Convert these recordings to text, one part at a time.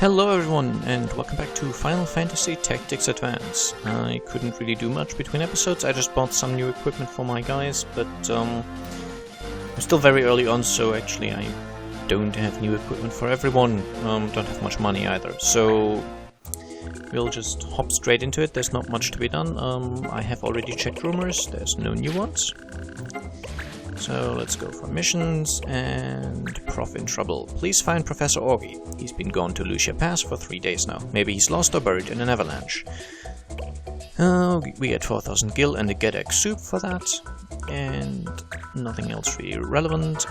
Hello everyone, and welcome back to Final Fantasy Tactics Advance. I couldn't really do much between episodes, I just bought some new equipment for my guys, but I'm still very early on, so actually I don't have new equipment for everyone, don't have much money either, so we'll just hop straight into it. There's not much to be done. I have already checked rumors, there's no new ones. So let's go for missions, and Prof in trouble. Please find Professor Augie. He's been gone to Lucia Pass for 3 days now. Maybe he's lost or buried in an avalanche. We get 4,000 gil and a Gedak soup for that. And nothing else really relevant.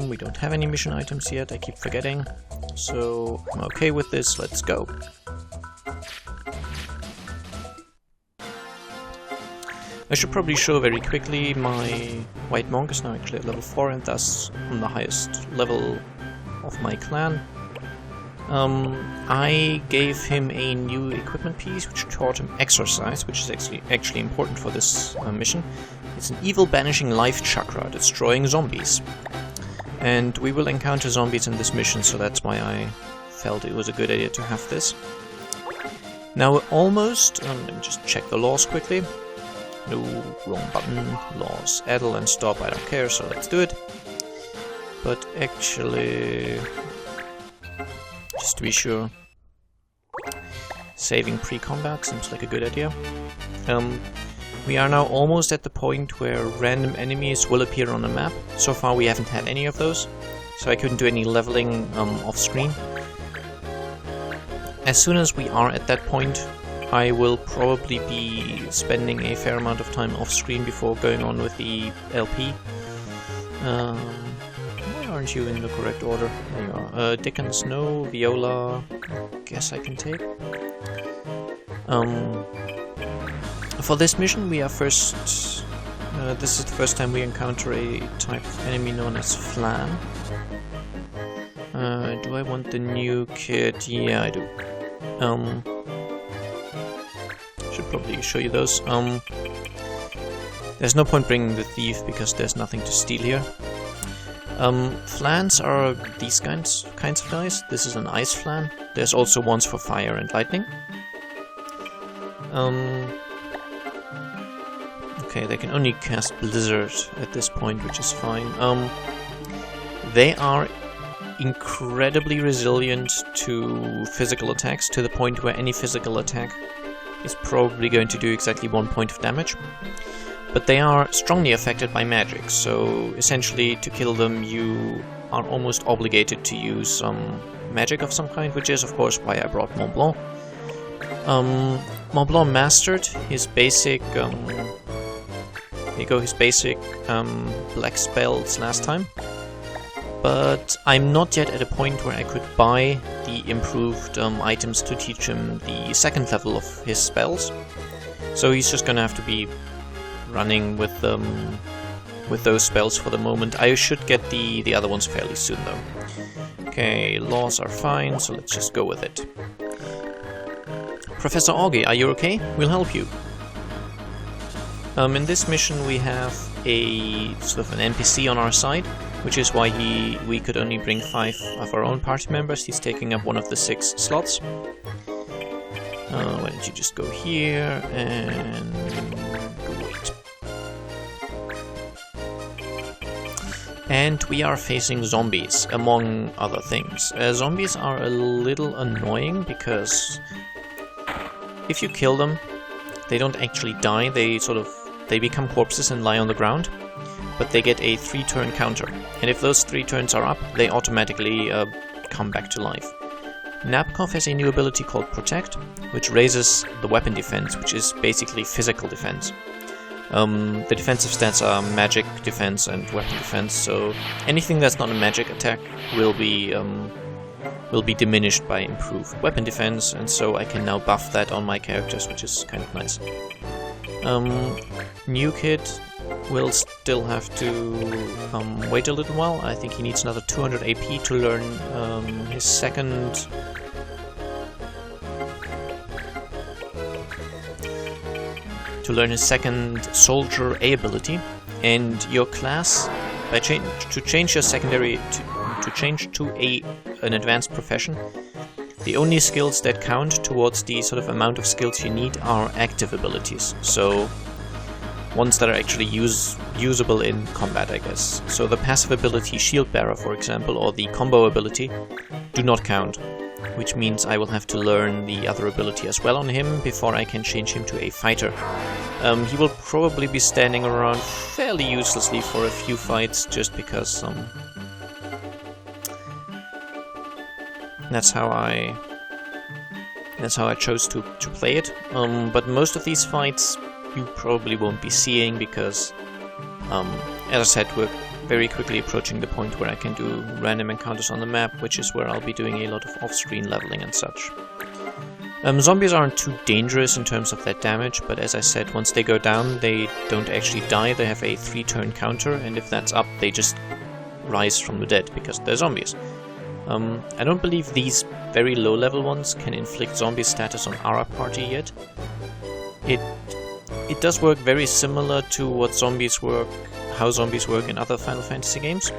We don't have any mission items yet, I keep forgetting. So I'm okay with this, let's go. I should probably show very quickly my White Monk is now actually at level 4 and thus on the highest level of my clan. I gave him a new equipment piece which taught him exercise, which is actually important for this mission. It's an evil banishing life chakra, destroying zombies. And we will encounter zombies in this mission, so that's why I felt it was a good idea to have this. Now we're almost, let me just check the laws quickly. No, wrong button, laws, addle and stop, I don't care, so let's do it. But actually, just to be sure, saving pre-combat seems like a good idea. We are now almost at the point where random enemies will appear on the map. So far we haven't had any of those, so I couldn't do any leveling off-screen. As soon as we are at that point, I will probably be spending a fair amount of time off-screen before going on with the LP. Why aren't you in the correct order? There you are. Dickens, no. Viola, guess I can take. For this mission we are first... this is the first time we encounter a type of enemy known as Flan. Do I want the new kit? Yeah, I do. Should probably show you those. There's no point bringing the thief because there's nothing to steal here. Flans are these kinds of guys. This is an ice flan. There's also ones for fire and lightning. Okay, they can only cast Blizzard at this point, which is fine. They are incredibly resilient to physical attacks, to the point where any physical attack is probably going to do exactly 1 point of damage. But they are strongly affected by magic, so essentially to kill them you are almost obligated to use some magic of some kind, which is of course why I brought Mont Blanc. Mont Blanc mastered his basic black spells last time, but I'm not yet at a point where I could buy the improved items to teach him the second level of his spells. So he's just gonna have to be running with those spells for the moment. I should get the other ones fairly soon though. Okay, laws are fine, so let's just go with it. Professor Augie, are you okay? We'll help you. In this mission we have a sort of an NPC on our side, which is why we could only bring 5 of our own party members. He's taking up one of the 6 slots. Why don't you just go here and go wait. And we are facing zombies, among other things. Zombies are a little annoying because if you kill them, they don't actually die, they become corpses and lie on the ground. But they get a 3-turn counter, and if those 3 turns are up, they automatically come back to life. Nabokov has a new ability called Protect, which raises the weapon defense, which is basically physical defense. The defensive stats are magic defense and weapon defense, so anything that's not a magic attack will be diminished by improved weapon defense, and so I can now buff that on my characters, which is kind of nice. New kid will still have to wait a little while. I think he needs another 200 AP to learn his second... soldier A ability, and your class, to change your secondary to change to an advanced profession, The only skills that count towards the sort of amount of skills you need are active abilities, so ones that are actually usable in combat, I guess. So the passive ability Shield Bearer, for example, or the combo ability do not count, which means I will have to learn the other ability as well on him before I can change him to a fighter. He will probably be standing around fairly uselessly for a few fights, just because that's how I chose to play it. But most of these fights you probably won't be seeing because, as I said, we're very quickly approaching the point where I can do random encounters on the map, which is where I'll be doing a lot of off-screen leveling and such. Zombies aren't too dangerous in terms of their damage, but as I said, once they go down, they don't actually die. They have a 3-turn counter, and if that's up, they just rise from the dead because they're zombies. I don't believe these very low-level ones can inflict zombie status on our party yet. It does work very similar to what how zombies work in other Final Fantasy games.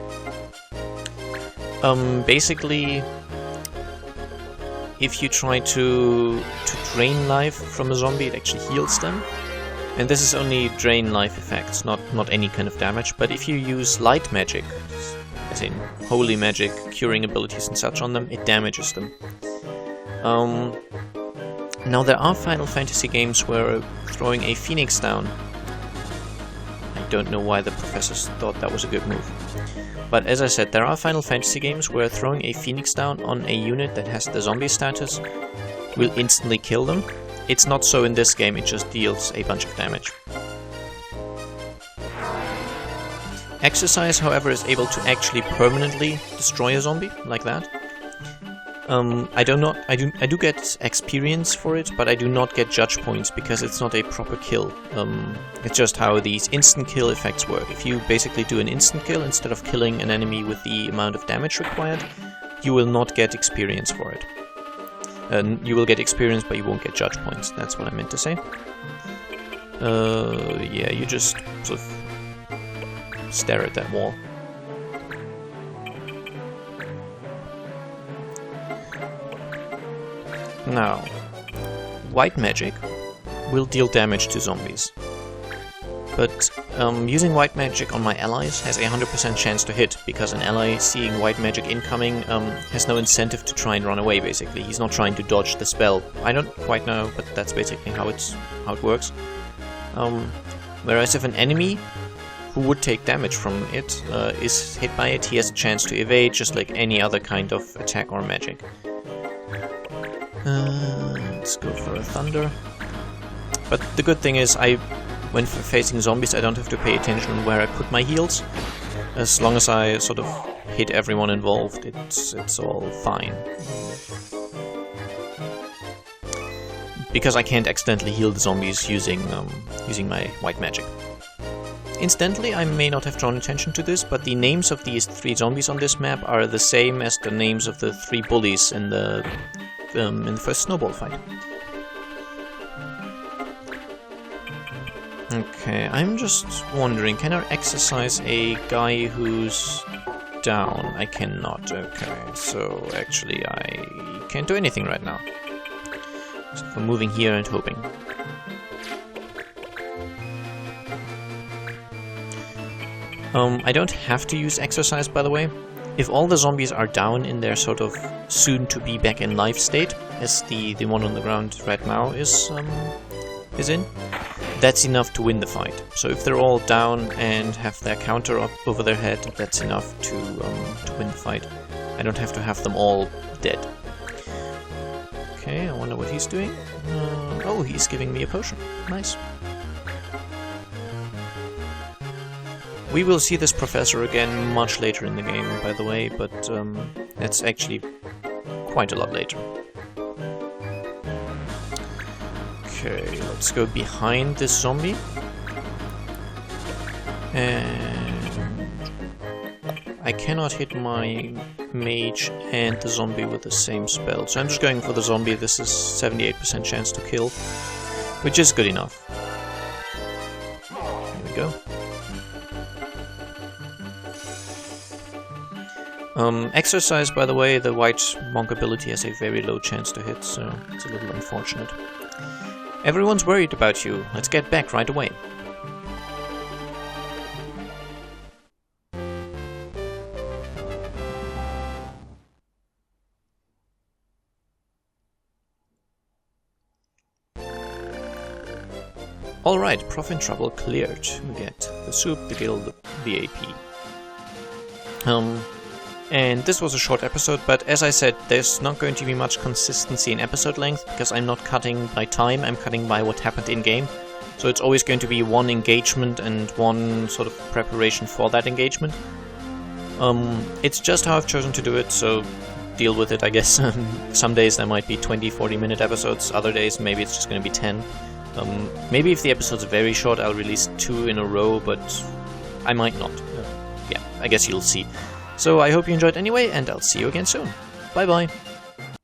Basically, if you try to drain life from a zombie, it actually heals them. And this is only drain life effects, not any kind of damage. But if you use light magic, as in holy magic, curing abilities and such on them, it damages them. Now there are Final Fantasy games where throwing a phoenix down, I don't know why the professors thought that was a good move. But as I said, there are Final Fantasy games where throwing a phoenix down on a unit that has the zombie status will instantly kill them. It's not so in this game, it just deals a bunch of damage. Exercise, however, is able to actually permanently destroy a zombie, like that. I do get experience for it, but I do not get judge points because it's not a proper kill. It's just how these instant kill effects work. If you basically do an instant kill instead of killing an enemy with the amount of damage required, you will not get experience for it. You will get experience, but you won't get judge points. That's what I meant to say. Yeah, you just sort of stare at that wall. Now, white magic will deal damage to zombies, but using white magic on my allies has a 100% chance to hit, because an ally seeing white magic incoming has no incentive to try and run away, basically. He's not trying to dodge the spell. I don't quite know, but that's basically how it works. Whereas if an enemy who would take damage from it is hit by it, he has a chance to evade, just like any other kind of attack or magic. Let's go for a thunder. But the good thing is, when facing zombies, I don't have to pay attention on where I put my heals. As long as I sort of hit everyone involved, it's all fine. Because I can't accidentally heal the zombies using my white magic. Incidentally, I may not have drawn attention to this, but the names of these 3 zombies on this map are the same as the names of the 3 bullies in the first snowball fight. Okay, I'm just wondering, can I exercise a guy who's down? I cannot. Okay, so actually I can't do anything right now. So I'm moving here and hoping. I don't have to use exercise, by the way. If all the zombies are down in their sort of soon-to-be back-in-life state, as the one on the ground right now is in, that's enough to win the fight. So if they're all down and have their counter up over their head, that's enough to win the fight. I don't have to have them all dead. Okay, I wonder what he's doing. Oh, he's giving me a potion. Nice. We will see this professor again much later in the game, by the way, but that's actually quite a lot later. Okay, let's go behind this zombie. And I cannot hit my mage and the zombie with the same spell, so I'm just going for the zombie. This is 78% chance to kill, which is good enough. Here we go. Exercise, by the way, the white monk ability has a very low chance to hit, so it's a little unfortunate. Everyone's worried about you. Let's get back right away. Alright, Profit Trouble cleared. We get the soup, the guild, the AP. And this was a short episode, but as I said, there's not going to be much consistency in episode length, because I'm not cutting by time, I'm cutting by what happened in-game. So it's always going to be one engagement and one sort of preparation for that engagement. It's just how I've chosen to do it, so deal with it, I guess. Some days there might be 20-40 minute episodes, other days maybe it's just going to be 10. Maybe if the episode's very short I'll release 2 in a row, but I might not. Yeah, I guess you'll see. So I hope you enjoyed anyway, and I'll see you again soon. Bye bye!